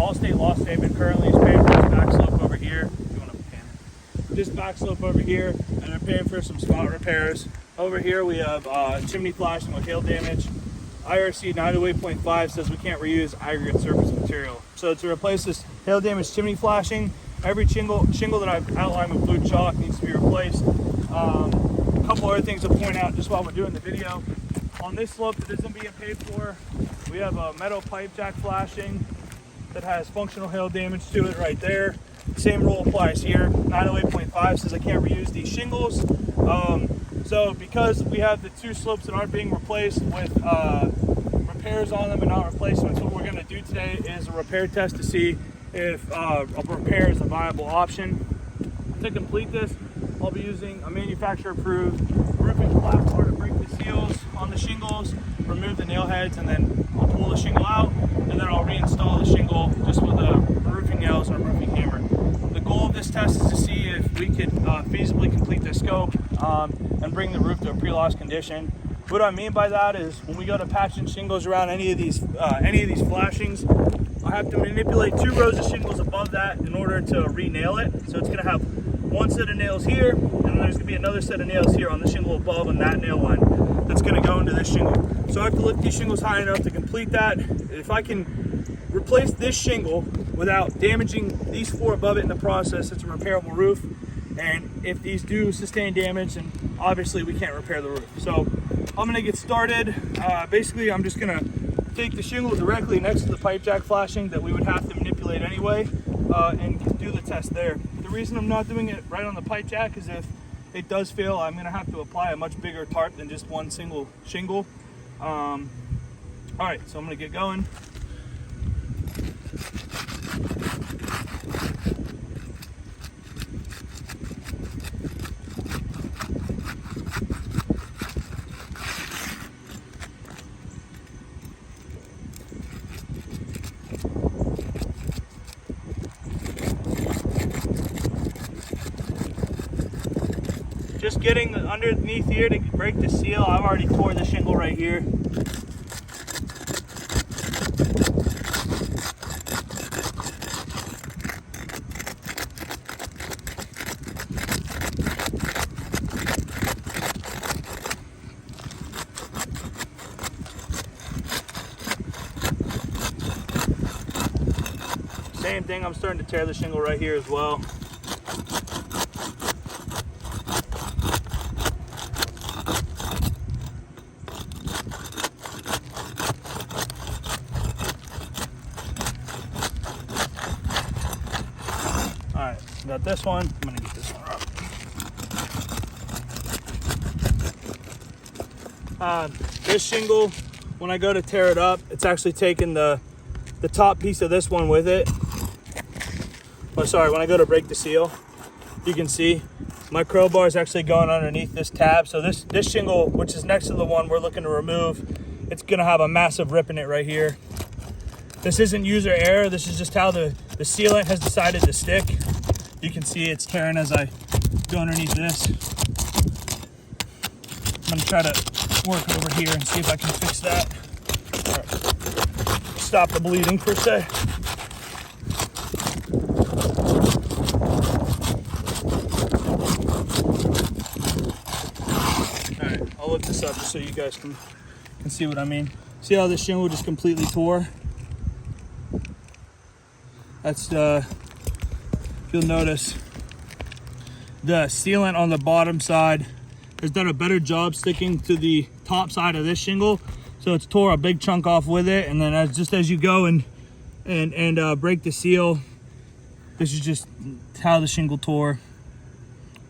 Allstate Lost Haven currently is paying for this back slope over here. You want to pan this back slope over here, and they're paying for some spot repairs. Over here we have chimney flashing with hail damage. IRC 908.5 says we can't reuse aggregate surface material. So to replace this hail damaged chimney flashing, every shingle that I've outlined with blue chalk needs to be replaced. A couple other things to point out just while we're doing the video. On this slope that isn't being paid for, we have a metal pipe jack flashing that has functional hail damage to it right there. Same rule applies here. 908.5 says I can't reuse these shingles. So because we have the two slopes that aren't being replaced with repairs on them and not replacements, what we're going to do today is a repair test to see if a repair is a viable option. To complete this, I'll be using a manufacturer-approved roofing platform to break the seals on the shingles, remove the nail heads, and then I'll pull the shingle out, and then I'll reinstall the shingle just with the roofing nails and a roofing hammer. The goal of this test is to see if we could feasibly complete the scope and bring the roof to a pre-loss condition. What I mean by that is when we go to patching shingles around any of these flashings, I have to manipulate 2 rows of shingles above that in order to re-nail it. So it's going to have one set of nails here, and then there's going to be another set of nails here on the shingle above on that nail line that's going to go into this shingle. So I have to lift these shingles high enough to complete that. If I can replace this shingle without damaging these 4 above it in the process, it's a repairable roof. And if these do sustain damage, then obviously we can't repair the roof. So I'm going to get started. Basically, I'm just going to take the shingle directly next to the pipe jack flashing that we would have to manipulate anyway and do the test there. The reason I'm not doing it right on the pipe jack is if it does fail, I'm going to have to apply a much bigger tarp than just one single shingle. All right, so I'm going to get going. Just getting underneath here to break the seal. I've already tore the shingle right here. Same thing, I'm starting to tear the shingle right here as well. Alright, got this one. I'm gonna get this one up. This shingle, when I go to tear it up, it's actually taking the top piece of this one with it. Oh, sorry, when I go to break the seal, you can see my crowbar is actually going underneath this tab. So this shingle, which is next to the one we're looking to remove, it's gonna have a massive rip in it right here. This isn't user error. This is just how the sealant has decided to stick. You can see it's tearing as I go underneath this. I'm gonna try to work over here and see if I can fix that. All right. Stop the bleeding per se. All right, I'll lift this up just so you guys can see what I mean. See how this shingle just completely tore? That's if you'll notice, the sealant on the bottom side has done a better job sticking to the top side of this shingle, so it's tore a big chunk off with it. And then just as you go and break the seal, this is just how the shingle tore,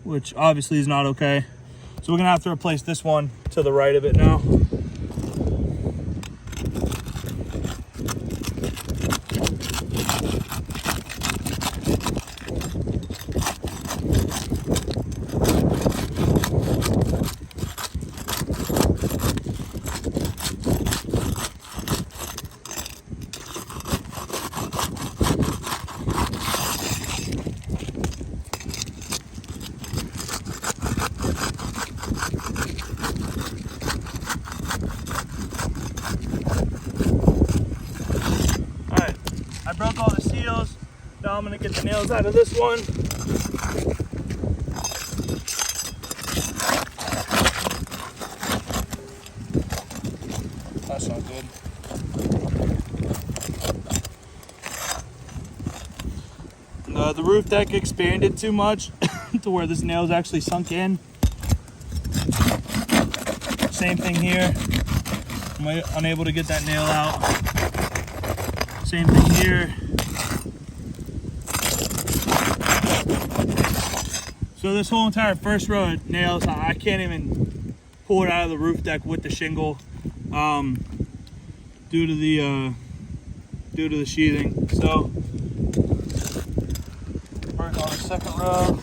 which obviously is not okay. So we're gonna have to replace this one to the right of it now. I'm gonna get the nails out of this one. That's not good. The roof deck expanded too much to where this nail's actually sunk in. Same thing here. I'm unable to get that nail out. Same thing here. So this whole entire first row of nails, I can't even pull it out of the roof deck with the shingle due to the sheathing. So work on the second row.